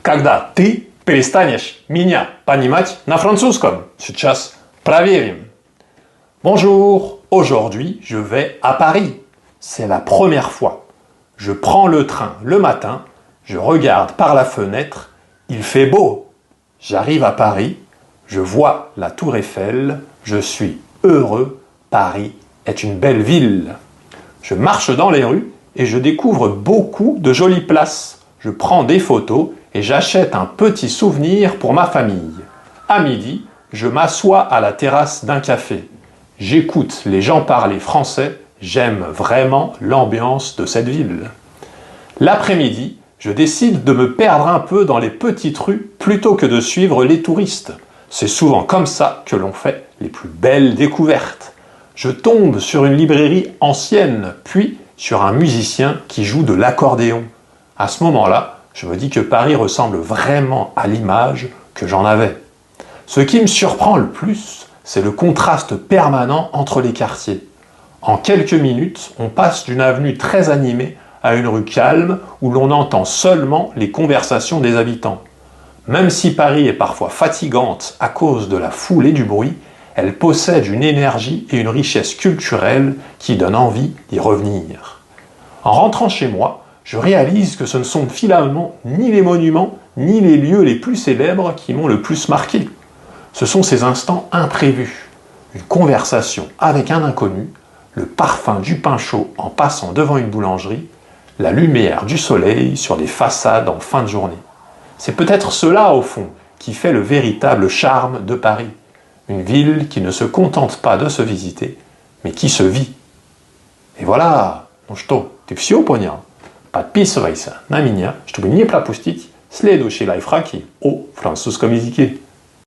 Когда ты перестанешь меня понимать на французском? Сейчас проверим. Bonjour, aujourd'hui je vais à Paris. C'est la première fois. Je prends le train le matin, je regarde par la fenêtre, il fait beau. J'arrive à Paris, je vois la tour Eiffel, je suis heureux, Paris est une belle ville. Je marche dans les rues et je découvre beaucoup de jolies places. Je prends des photos et j'achète un petit souvenir pour ma famille. À midi, je m'assois à la terrasse d'un café. J'écoute les gens parler français, j'aime vraiment l'ambiance de cette ville. L'après-midi, je décide de me perdre un peu dans les petites rues plutôt que de suivre les touristes. C'est souvent comme ça que l'on fait les plus belles découvertes. Je tombe sur une librairie ancienne, puis sur un musicien qui joue de l'accordéon. À ce moment-là, je me dis que Paris ressemble vraiment à l'image que j'en avais. Ce qui me surprend le plus, c'est le contraste permanent entre les quartiers. En quelques minutes, on passe d'une avenue très animée à une rue calme où l'on entend seulement les conversations des habitants. Même si Paris est parfois fatigante à cause de la foule et du bruit, elle possède une énergie et une richesse culturelle qui donnent envie d'y revenir. En rentrant chez moi, je réalise que ce ne sont finalement ni les monuments, ni les lieux les plus célèbres qui m'ont le plus marqué. Ce sont ces instants imprévus. Une conversation avec un inconnu, le parfum du pain chaud en passant devant une boulangerie, la lumière du soleil sur les façades en fin de journée. C'est peut-être cela, au fond, qui fait le véritable charme de Paris. Une ville qui ne se contente pas de se visiter, mais qui se vit. Et voilà, no что, ты все понял? Подписывайся на меня, чтобы не пропустить следующие лайфхаки о французском языке.